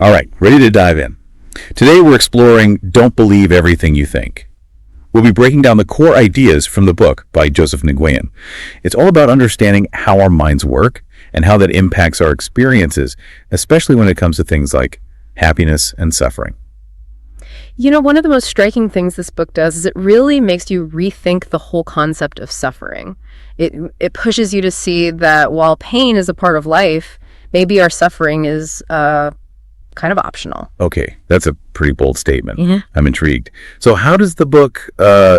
All right, ready to dive in. Today we're exploring Don't Believe Everything You Think. We'll be breaking down the core ideas from the book by Joseph Nguyen. It's all about understanding how our minds work and how that impacts our experiences, especially when it comes to things like happiness and suffering. One of the most striking things this book does is it really makes you rethink the whole concept of suffering. It pushes you to see that while pain is a part of life, maybe our suffering is kind of optional. Okay, that's a pretty bold statement. Mm-hmm. I'm intrigued. So how does the book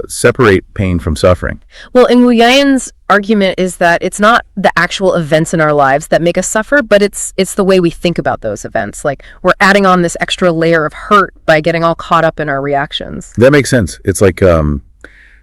separate pain from suffering? Well, Nguyen's argument is that it's not the actual events in our lives that make us suffer, but it's the way we think about those events. Like we're adding on this extra layer of hurt by getting all caught up in our reactions. That makes sense. It's like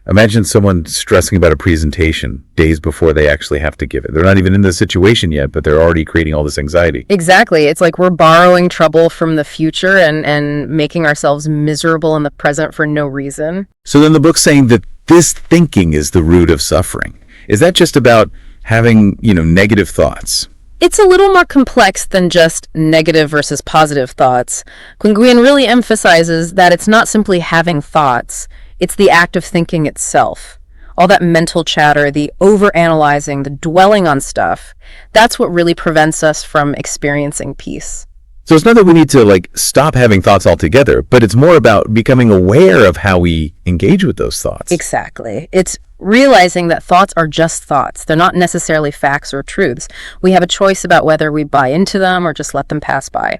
imagine someone stressing about a presentation days before they actually have to give it. They're not even in the situation yet, but they're already creating all this anxiety. Exactly. It's like we're borrowing trouble from the future and making ourselves miserable in the present for no reason. So then the book's saying that this thinking is the root of suffering. Is that just about having, negative thoughts? It's a little more complex than just negative versus positive thoughts. Nguyen really emphasizes that it's not simply having thoughts. It's the act of thinking itself. All that mental chatter, the overanalyzing, the dwelling on stuff, that's what really prevents us from experiencing peace. So it's not that we need to stop having thoughts altogether, but it's more about becoming aware of how we engage with those thoughts. Exactly. It's realizing that thoughts are just thoughts. They're not necessarily facts or truths. We have a choice about whether we buy into them or just let them pass by.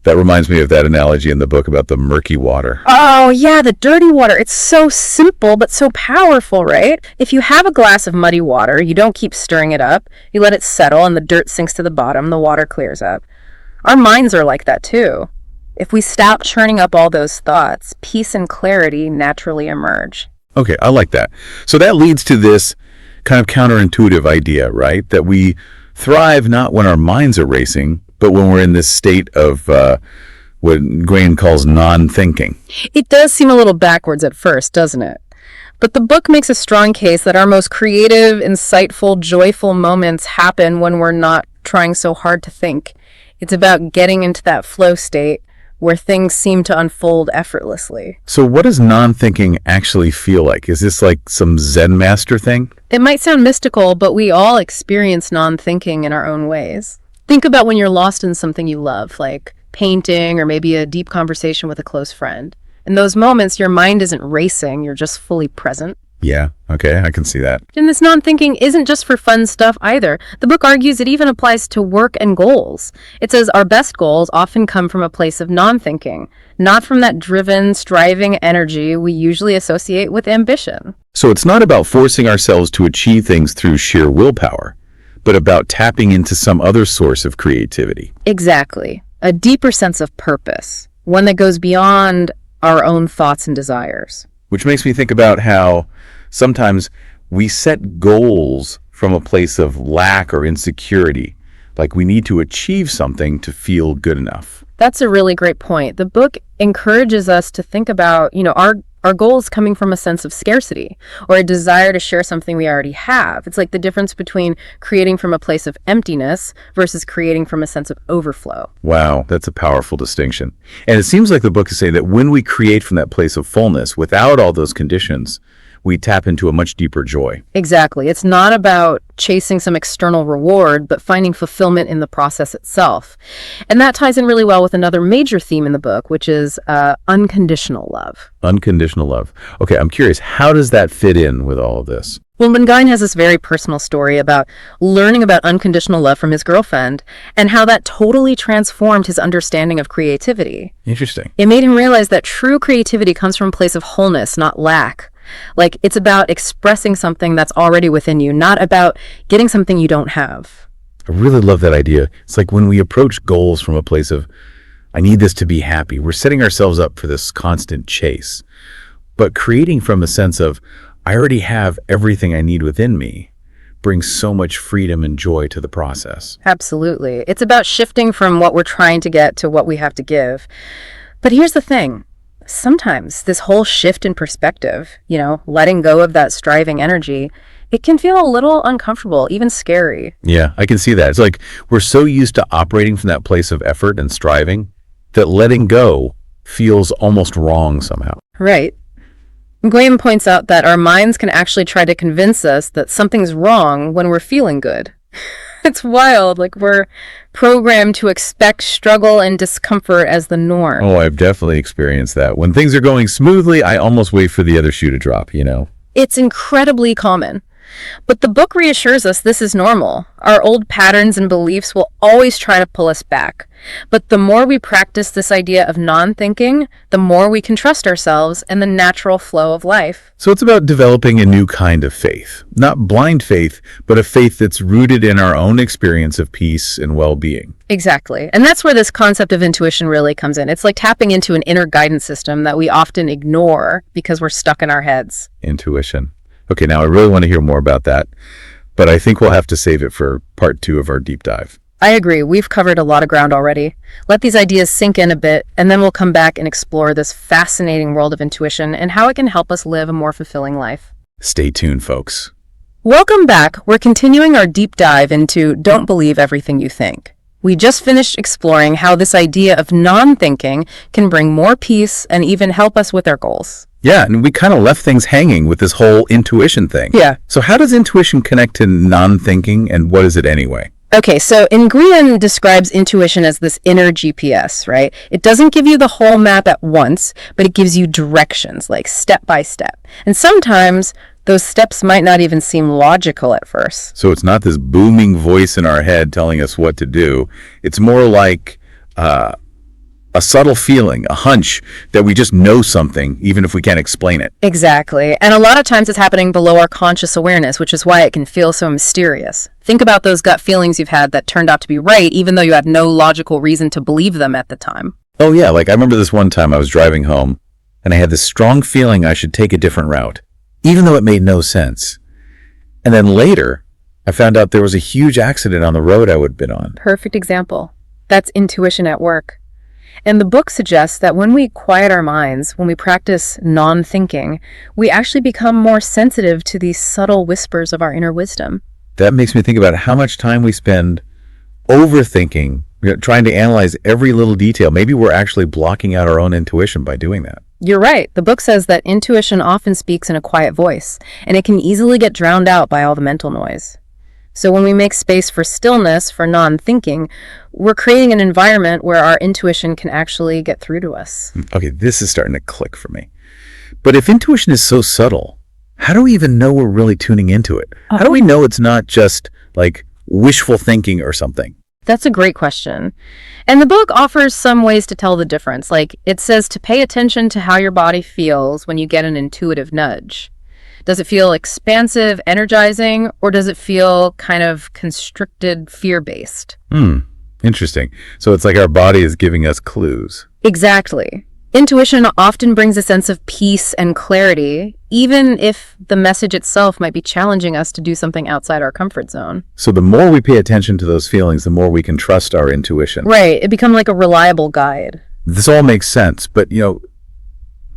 That reminds me of that analogy in the book about the murky water. Oh, yeah, the dirty water. It's so simple, but so powerful, right? If you have a glass of muddy water, you don't keep stirring it up. You let it settle and the dirt sinks to the bottom, the water clears up. Our minds are like that too. If we stop churning up all those thoughts, peace and clarity naturally emerge. Okay, I like that. So that leads to this kind of counterintuitive idea, right? That we thrive not when our minds are racing, but when we're in this state of what Nguyen calls non-thinking. It does seem a little backwards at first, doesn't it? But the book makes a strong case that our most creative, insightful, joyful moments happen when we're not trying so hard to think. It's about getting into that flow state where things seem to unfold effortlessly. So what does non-thinking actually feel like? Is this like some Zen master thing? It might sound mystical, but we all experience non-thinking in our own ways. Think about when you're lost in something you love, like painting or maybe a deep conversation with a close friend. In those moments, your mind isn't racing, you're just fully present. Yeah, okay, I can see that. And this non-thinking isn't just for fun stuff either. The book argues it even applies to work and goals. It says our best goals often come from a place of non-thinking, not from that driven, striving energy we usually associate with ambition. So it's not about forcing ourselves to achieve things through sheer willpower, but about tapping into some other source of creativity. Exactly. A deeper sense of purpose, one that goes beyond our own thoughts and desires. Which makes me think about how sometimes we set goals from a place of lack or insecurity, like we need to achieve something to feel good enough. That's a really great point. The book encourages us to think about, our goals coming from a sense of scarcity or a desire to share something we already have. It's like the difference between creating from a place of emptiness versus creating from a sense of overflow. Wow, that's a powerful distinction. And it seems like the book is saying that when we create from that place of fullness, without all those conditions, we tap into a much deeper joy. Exactly. It's not about chasing some external reward, but finding fulfillment in the process itself. And that ties in really well with another major theme in the book, which is unconditional love. Unconditional love. Okay, I'm curious, how does that fit in with all of this? Well, Nguyen has this very personal story about learning about unconditional love from his girlfriend and how that totally transformed his understanding of creativity. Interesting. It made him realize that true creativity comes from a place of wholeness, not lack. Like, it's about expressing something that's already within you, not about getting something you don't have. I really love that idea. It's like when we approach goals from a place of, I need this to be happy, we're setting ourselves up for this constant chase. But creating from a sense of, I already have everything I need within me, brings so much freedom and joy to the process. Absolutely. It's about shifting from what we're trying to get to what we have to give. But here's the thing. Sometimes this whole shift in perspective, letting go of that striving energy, it can feel a little uncomfortable, even scary. Yeah, I can see that. It's like we're so used to operating from that place of effort and striving that letting go feels almost wrong somehow. Right. Nguyen points out that our minds can actually try to convince us that something's wrong when we're feeling good. It's wild. Like, we're programmed to expect struggle and discomfort as the norm. Oh, I've definitely experienced that. When things are going smoothly, I almost wait for the other shoe to drop, you know? It's incredibly common. But the book reassures us this is normal. Our old patterns and beliefs will always try to pull us back. But the more we practice this idea of non-thinking, the more we can trust ourselves and the natural flow of life. So it's about developing a new kind of faith. Not blind faith, but a faith that's rooted in our own experience of peace and well-being. Exactly. And that's where this concept of intuition really comes in. It's like tapping into an inner guidance system that we often ignore because we're stuck in our heads. Intuition. Okay, now I really want to hear more about that, but I think we'll have to save it for part 2 of our deep dive. I agree. We've covered a lot of ground already. Let these ideas sink in a bit, and then we'll come back and explore this fascinating world of intuition and how it can help us live a more fulfilling life. Stay tuned, folks. Welcome back. We're continuing our deep dive into Don't Believe Everything You Think. We just finished exploring how this idea of non-thinking can bring more peace and even help us with our goals. Yeah, and we kind of left things hanging with this whole intuition thing. Yeah. So how does intuition connect to non-thinking, and what is it anyway? Okay, so Nguyen describes intuition as this inner GPS, right? It doesn't give you the whole map at once, but it gives you directions, like step by step. And sometimes those steps might not even seem logical at first. So it's not this booming voice in our head telling us what to do. It's more like a subtle feeling, a hunch that we just know something, even if we can't explain it. Exactly. And a lot of times it's happening below our conscious awareness, which is why it can feel so mysterious. Think about those gut feelings you've had that turned out to be right, even though you had no logical reason to believe them at the time. Oh yeah, like I remember this one time I was driving home, and I had this strong feeling I should take a different route, even though it made no sense. And then later, I found out there was a huge accident on the road I would have been on. Perfect example. That's intuition at work. And the book suggests that when we quiet our minds, when we practice non-thinking, we actually become more sensitive to these subtle whispers of our inner wisdom. That makes me think about how much time we spend overthinking, trying to analyze every little detail. Maybe we're actually blocking out our own intuition by doing that. You're right. The book says that intuition often speaks in a quiet voice, and it can easily get drowned out by all the mental noise. So when we make space for stillness, for non-thinking, we're creating an environment where our intuition can actually get through to us. Okay, this is starting to click for me. But if intuition is so subtle, how do we even know we're really tuning into it? How do we know it's not just like wishful thinking or something? That's a great question. And the book offers some ways to tell the difference. Like, it says to pay attention to how your body feels when you get an intuitive nudge. Does it feel expansive, energizing, or does it feel kind of constricted, fear-based? Interesting. So it's like our body is giving us clues. Exactly. Intuition often brings a sense of peace and clarity, even if the message itself might be challenging us to do something outside our comfort zone. So the more we pay attention to those feelings, the more we can trust our intuition. Right. It becomes like a reliable guide. This all makes sense, but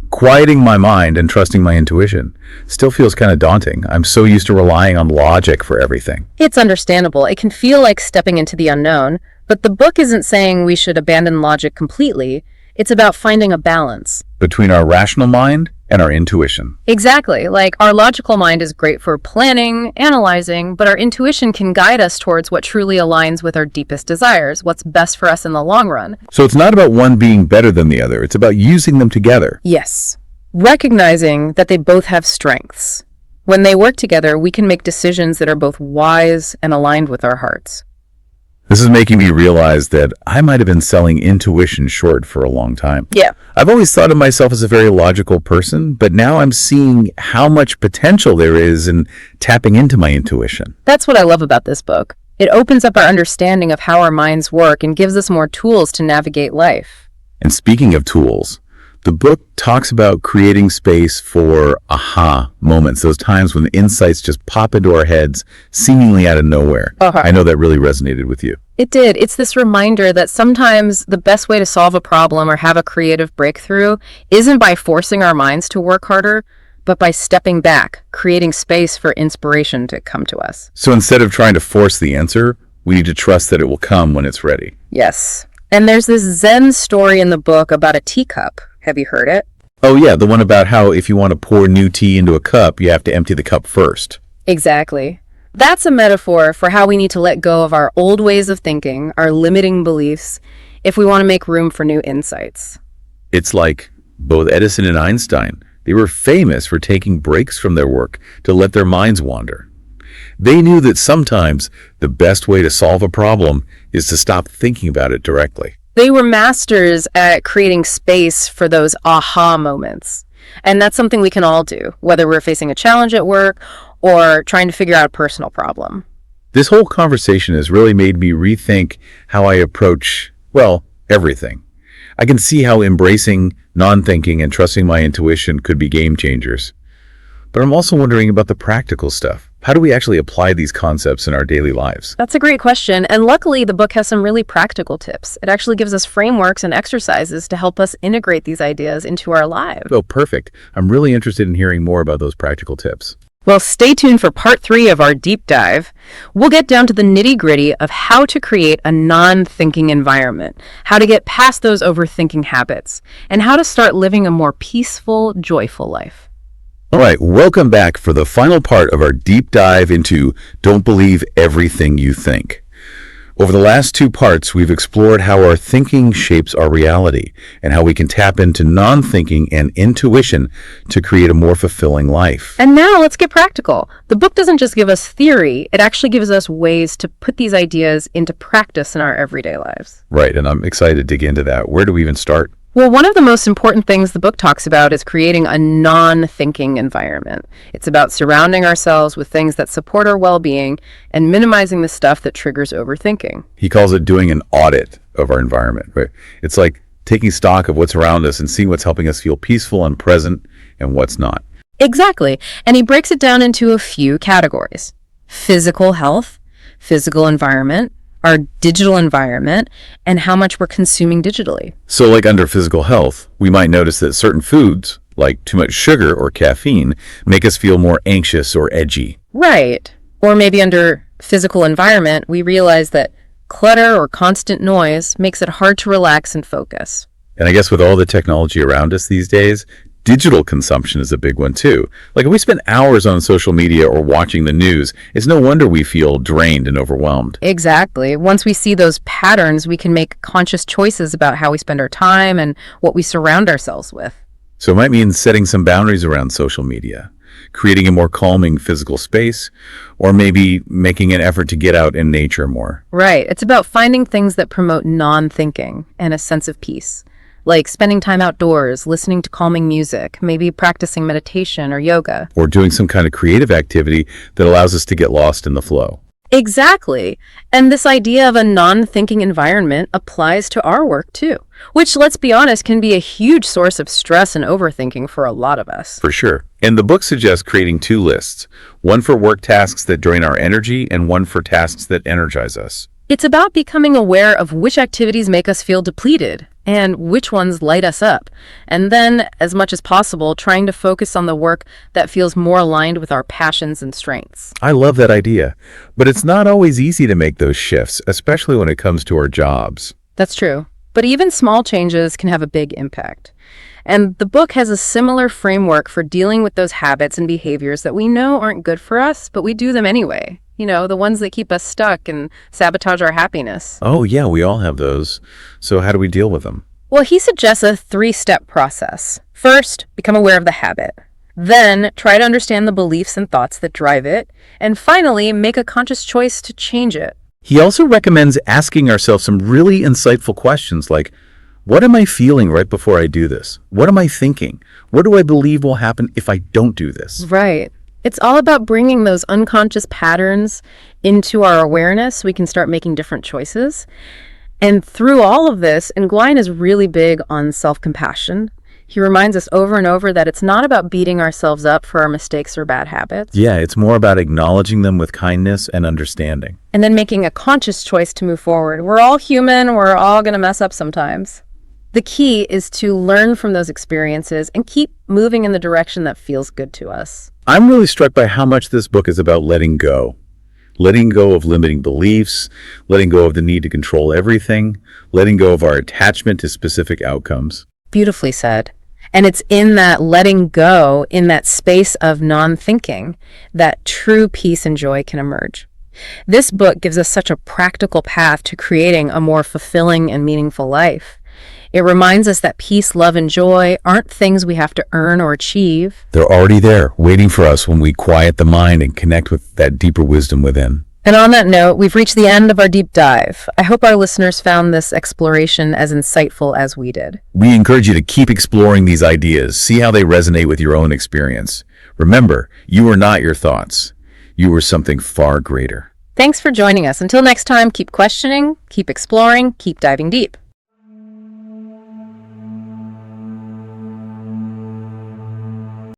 quieting my mind and trusting my intuition still feels kind of daunting. I'm so used to relying on logic for everything. It's understandable. It can feel like stepping into the unknown, but the book isn't saying we should abandon logic completely. It's about finding a balance between our rational mind and our intuition. Exactly. Like, our logical mind is great for planning, analyzing, but our intuition can guide us towards what truly aligns with our deepest desires, what's best for us in the long run. So it's not about one being better than the other. It's about using them together. Yes. Recognizing that they both have strengths. When they work together, we can make decisions that are both wise and aligned with our hearts. This is making me realize that I might have been selling intuition short for a long time. Yeah. I've always thought of myself as a very logical person, but now I'm seeing how much potential there is in tapping into my intuition. That's what I love about this book. It opens up our understanding of how our minds work and gives us more tools to navigate life. And speaking of tools, the book talks about creating space for aha moments, those times when the insights just pop into our heads seemingly out of nowhere. I know that really resonated with you. It did. It's this reminder that sometimes the best way to solve a problem or have a creative breakthrough isn't by forcing our minds to work harder, but by stepping back, creating space for inspiration to come to us. So instead of trying to force the answer, we need to trust that it will come when it's ready. Yes. And there's this Zen story in the book about a teacup. Have you heard it? Oh yeah, the one about how if you want to pour new tea into a cup, you have to empty the cup first. Exactly. That's a metaphor for how we need to let go of our old ways of thinking, our limiting beliefs, if we want to make room for new insights. It's like both Edison and Einstein. They were famous for taking breaks from their work to let their minds wander. They knew that sometimes the best way to solve a problem is to stop thinking about it directly. They were masters at creating space for those aha moments. And that's something we can all do, whether we're facing a challenge at work or trying to figure out a personal problem. This whole conversation has really made me rethink how I approach, well, everything. I can see how embracing non-thinking and trusting my intuition could be game changers. But I'm also wondering about the practical stuff. How do we actually apply these concepts in our daily lives? That's a great question. And luckily, the book has some really practical tips. It actually gives us frameworks and exercises to help us integrate these ideas into our lives. Oh, perfect. I'm really interested in hearing more about those practical tips. Well, stay tuned for part 3 of our deep dive. We'll get down to the nitty-gritty of how to create a non-thinking environment, how to get past those overthinking habits, and how to start living a more peaceful, joyful life. All right, welcome back for the final part of our deep dive into Don't Believe Everything You Think. Over the last 2 parts, we've explored how our thinking shapes our reality and how we can tap into non-thinking and intuition to create a more fulfilling life. And now let's get practical. The book doesn't just give us theory, it actually gives us ways to put these ideas into practice in our everyday lives. Right, and I'm excited to dig into that. Where do we even start? Well, one of the most important things the book talks about is creating a non-thinking environment. It's about surrounding ourselves with things that support our well-being and minimizing the stuff that triggers overthinking. He calls it doing an audit of our environment. Right? It's like taking stock of what's around us and seeing what's helping us feel peaceful and present and what's not. Exactly. And he breaks it down into a few categories: physical health, physical environment, our digital environment, and how much we're consuming digitally. So like under physical health, we might notice that certain foods, like too much sugar or caffeine, make us feel more anxious or edgy. Right. Or maybe under physical environment, we realize that clutter or constant noise makes it hard to relax and focus. And I guess with all the technology around us these days, digital consumption is a big one too. Like if we spend hours on social media or watching the news, it's no wonder we feel drained and overwhelmed. Exactly. Once we see those patterns, we can make conscious choices about how we spend our time and what we surround ourselves with. So it might mean setting some boundaries around social media, creating a more calming physical space, or maybe making an effort to get out in nature more. Right. It's about finding things that promote non-thinking and a sense of peace, like spending time outdoors, listening to calming music, maybe practicing meditation or yoga. Or doing some kind of creative activity that allows us to get lost in the flow. Exactly. And this idea of a non-thinking environment applies to our work too, which, let's be honest, can be a huge source of stress and overthinking for a lot of us. For sure. And the book suggests creating 2 lists, one for work tasks that drain our energy and one for tasks that energize us. It's about becoming aware of which activities make us feel depleted and which ones light us up. And then, as much as possible, trying to focus on the work that feels more aligned with our passions and strengths. I love that idea, but it's not always easy to make those shifts, especially when it comes to our jobs. That's true. But even small changes can have a big impact. And the book has a similar framework for dealing with those habits and behaviors that we know aren't good for us, but we do them anyway. You know, the ones that keep us stuck and sabotage our happiness. Oh yeah, we all have those. So how do we deal with them? Well, he suggests a 3-step process. First, become aware of the habit. Then, try to understand the beliefs and thoughts that drive it. And finally, make a conscious choice to change it. He also recommends asking ourselves some really insightful questions like, what am I feeling right before I do this? What am I thinking? What do I believe will happen if I don't do this? Right. It's all about bringing those unconscious patterns into our awareness so we can start making different choices. And through all of this, Nguyen is really big on self-compassion. He reminds us over and over that it's not about beating ourselves up for our mistakes or bad habits. Yeah, it's more about acknowledging them with kindness and understanding. And then making a conscious choice to move forward. We're all human. We're all going to mess up sometimes. The key is to learn from those experiences and keep moving in the direction that feels good to us. I'm really struck by how much this book is about letting go. letting go of limiting beliefs, letting go of the need to control everything, letting go of our attachment to specific outcomes. Beautifully said. And it's in that letting go, in that space of non-thinking, that true peace and joy can emerge. This book gives us such a practical path to creating a more fulfilling and meaningful life. It reminds us that peace, love, and joy aren't things we have to earn or achieve. They're already there, waiting for us when we quiet the mind and connect with that deeper wisdom within. And on that note, we've reached the end of our deep dive. I hope our listeners found this exploration as insightful as we did. We encourage you to keep exploring these ideas, see how they resonate with your own experience. Remember, you are not your thoughts. You are something far greater. Thanks for joining us. Until next time, keep questioning, keep exploring, keep diving deep.